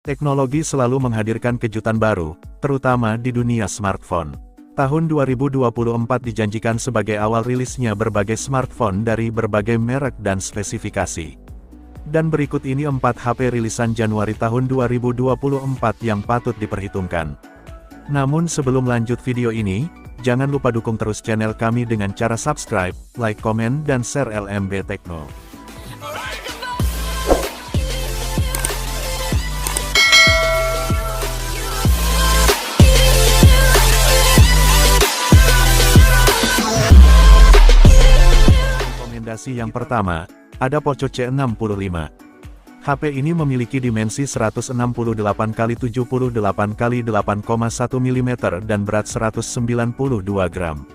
Teknologi selalu menghadirkan kejutan baru, terutama di dunia smartphone. Tahun 2024 dijanjikan sebagai awal rilisnya berbagai smartphone dari berbagai merek dan spesifikasi. Dan berikut ini 4 HP rilisan Januari tahun 2024 yang patut diperhitungkan. Namun sebelum lanjut video ini, jangan lupa dukung terus channel kami dengan cara subscribe, like, komen, dan share LMB Tekno. Rekomendasi yang pertama, ada Poco C65. HP ini memiliki dimensi 168x78x8,1 mm dan berat 192 gram.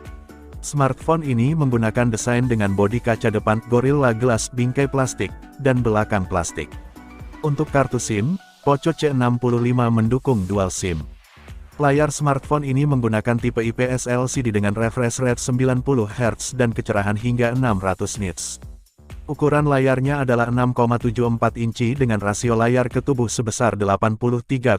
Smartphone ini menggunakan desain dengan bodi kaca depan Gorilla Glass bingkai plastik, dan belakang plastik. Untuk kartu SIM, Poco C65 mendukung dual SIM. Layar smartphone ini menggunakan tipe IPS LCD dengan refresh rate 90 Hz dan kecerahan hingga 600 nits. Ukuran layarnya adalah 6,74 inci dengan rasio layar ke tubuh sebesar 83,7%.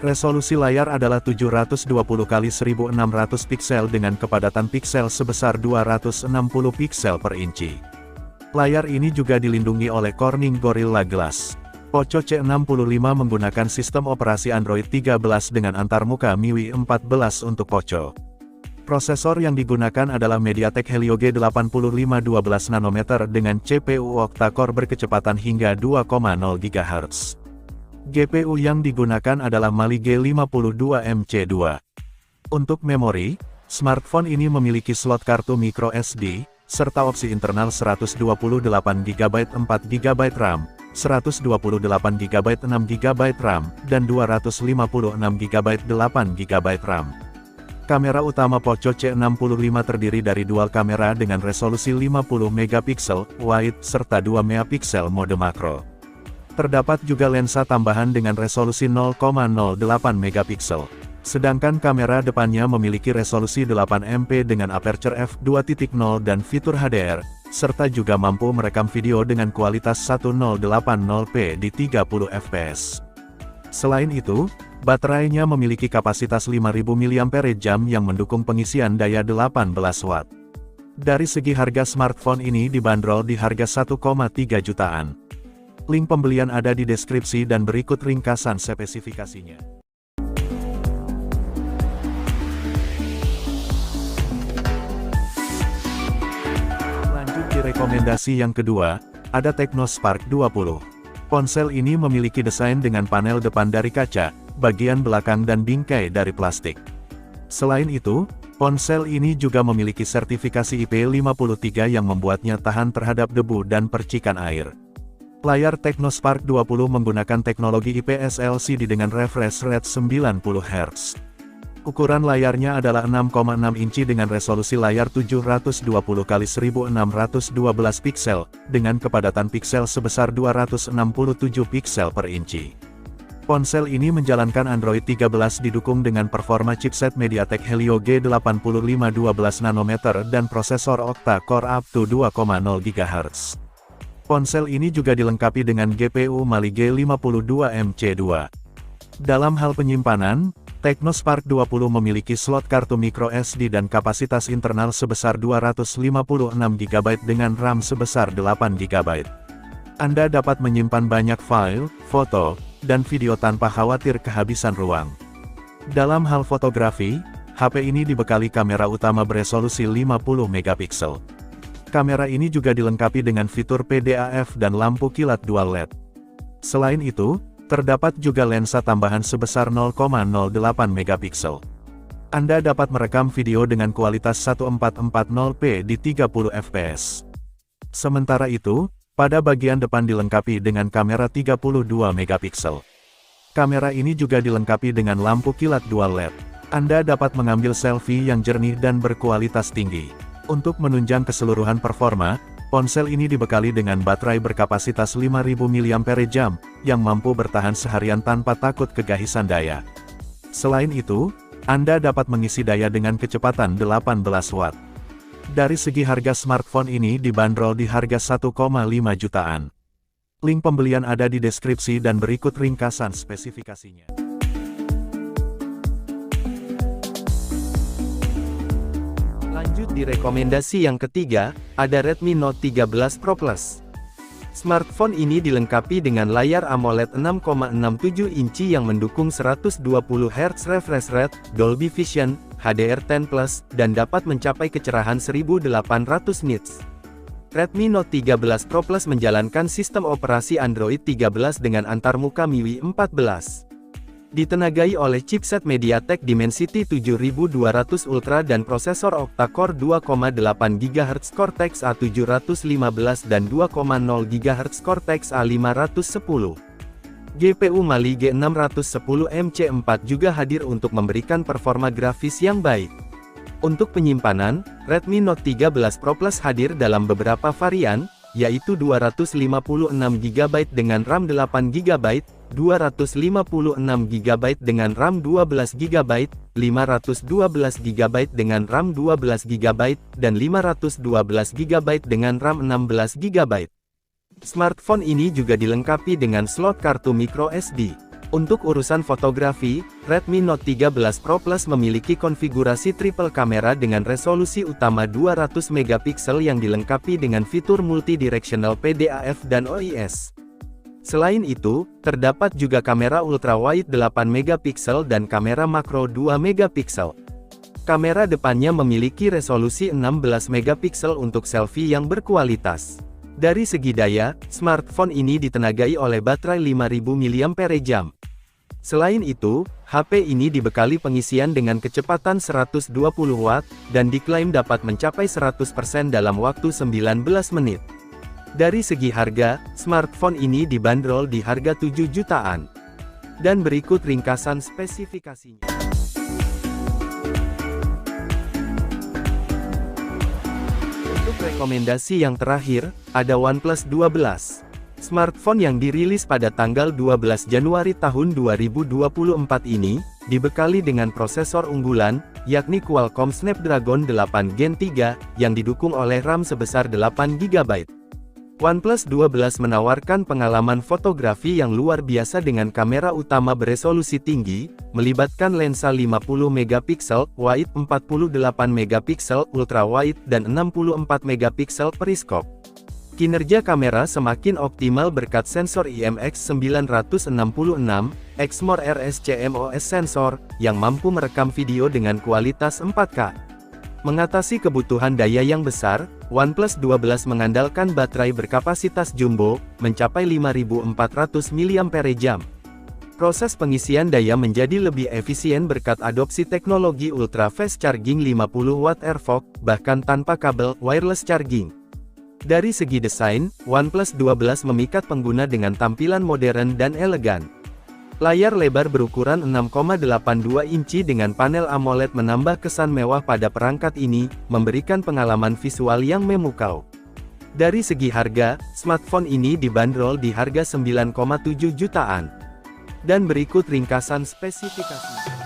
Resolusi layar adalah 720x1600 piksel dengan kepadatan piksel sebesar 260 piksel per inci. Layar ini juga dilindungi oleh Corning Gorilla Glass. Poco C65 menggunakan sistem operasi Android 13 dengan antarmuka MIUI 14 untuk Poco. Prosesor yang digunakan adalah MediaTek Helio G85 12 nanometer dengan CPU octa-core berkecepatan hingga 2,0 GHz. GPU yang digunakan adalah Mali G52 MC2. Untuk memori, smartphone ini memiliki slot kartu microSD, serta opsi internal 128GB 4GB RAM, 128GB 6GB RAM, dan 256GB 8GB RAM. Kamera utama Poco C65 terdiri dari dual kamera dengan resolusi 50MP wide serta 2MP mode makro. Terdapat juga lensa tambahan dengan resolusi 0,08MP. Sedangkan kamera depannya memiliki resolusi 8MP dengan aperture f2.0 dan fitur HDR, serta juga mampu merekam video dengan kualitas 1080p di 30fps. Selain itu, baterainya memiliki kapasitas 5000 mAh yang mendukung pengisian daya 18 Watt. Dari segi harga smartphone ini dibanderol di harga 1,3 jutaan. Link pembelian ada di deskripsi dan berikut ringkasan spesifikasinya. Lanjut di rekomendasi yang kedua, ada Tecno Spark 20. Ponsel ini memiliki desain dengan panel depan dari kaca, bagian belakang dan bingkai dari plastik. Selain itu, ponsel ini juga memiliki sertifikasi IP53 yang membuatnya tahan terhadap debu dan percikan air. Layar Tecno Spark 20 menggunakan teknologi IPS LCD dengan refresh rate 90 Hz. Ukuran layarnya adalah 6,6 inci dengan resolusi layar 720x1612 piksel, dengan kepadatan piksel sebesar 267 piksel per inci. Ponsel ini menjalankan Android 13 didukung dengan performa chipset MediaTek Helio G85 12 nanometer dan prosesor octa-core up to 2,0 GHz. Ponsel ini juga dilengkapi dengan GPU Mali G52 MC2. Dalam hal penyimpanan, Tecno Spark 20 memiliki slot kartu microSD dan kapasitas internal sebesar 256GB dengan RAM sebesar 8GB. Anda dapat menyimpan banyak file, foto, dan video tanpa khawatir kehabisan ruang. Dalam hal fotografi, HP ini dibekali kamera utama beresolusi 50MP. Kamera ini juga dilengkapi dengan fitur PDAF dan lampu kilat dual LED. Selain itu, terdapat juga lensa tambahan sebesar 0,08MP. Anda dapat merekam video dengan kualitas 1440p di 30fps. Sementara itu, pada bagian depan dilengkapi dengan kamera 32MP. Kamera ini juga dilengkapi dengan lampu kilat dual LED. Anda dapat mengambil selfie yang jernih dan berkualitas tinggi. Untuk menunjang keseluruhan performa, ponsel ini dibekali dengan baterai berkapasitas 5000 mAh yang mampu bertahan seharian tanpa takut kegahisan daya. Selain itu, Anda dapat mengisi daya dengan kecepatan 18 Watt. Dari segi harga smartphone ini dibanderol di harga 1,5 jutaan. Link pembelian ada di deskripsi dan berikut ringkasan spesifikasinya. Lanjut di rekomendasi yang ketiga, ada Redmi Note 13 Pro Plus. Smartphone ini dilengkapi dengan layar AMOLED 6,67 inci yang mendukung 120 Hz refresh rate, Dolby Vision, HDR10+, dan dapat mencapai kecerahan 1800 nits. Redmi Note 13 Pro Plus menjalankan sistem operasi Android 13 dengan antarmuka MIUI 14. Ditenagai oleh chipset MediaTek Dimensity 7200 Ultra dan prosesor octa-core 2,8 GHz Cortex A715 dan 2,0 GHz Cortex A510. GPU Mali G610 MC4 juga hadir untuk memberikan performa grafis yang baik. Untuk penyimpanan, Redmi Note 13 Pro Plus hadir dalam beberapa varian, yaitu 256GB dengan RAM 8GB, 256GB dengan RAM 12GB, 512GB dengan RAM 12GB, dan 512GB dengan RAM 16GB. Smartphone ini juga dilengkapi dengan slot kartu microSD. Untuk urusan fotografi, Redmi Note 13 Pro Plus memiliki konfigurasi triple kamera dengan resolusi utama 200MP yang dilengkapi dengan fitur multidirectional PDAF dan OIS. Selain itu, terdapat juga kamera ultrawide 8MP dan kamera makro 2MP. Kamera depannya memiliki resolusi 16MP untuk selfie yang berkualitas. Dari segi daya, smartphone ini ditenagai oleh baterai 5000 mAh. Selain itu, HP ini dibekali pengisian dengan kecepatan 120 Watt, dan diklaim dapat mencapai 100% dalam waktu 19 menit. Dari segi harga, smartphone ini dibanderol di harga 7 jutaan. Dan berikut ringkasan spesifikasinya. Untuk rekomendasi yang terakhir, ada OnePlus 12. Smartphone yang dirilis pada tanggal 12 Januari tahun 2024 ini, dibekali dengan prosesor unggulan, yakni Qualcomm Snapdragon 8 Gen 3, yang didukung oleh RAM sebesar 8GB. OnePlus 12 menawarkan pengalaman fotografi yang luar biasa dengan kamera utama beresolusi tinggi, melibatkan lensa 50MP, wide 48MP, ultrawide, dan 64MP periskop. Kinerja kamera semakin optimal berkat sensor IMX966, Exmor RSCMOS sensor, yang mampu merekam video dengan kualitas 4K. Mengatasi kebutuhan daya yang besar, OnePlus 12 mengandalkan baterai berkapasitas jumbo, mencapai 5400 mAh. Proses pengisian daya menjadi lebih efisien berkat adopsi teknologi ultra fast charging 50W AirVoc, bahkan tanpa kabel wireless charging. Dari segi desain, OnePlus 12 memikat pengguna dengan tampilan modern dan elegan. Layar lebar berukuran 6,82 inci dengan panel AMOLED menambah kesan mewah pada perangkat ini, memberikan pengalaman visual yang memukau. Dari segi harga, smartphone ini dibanderol di harga 9,7 jutaan. Dan berikut ringkasan spesifikasinya.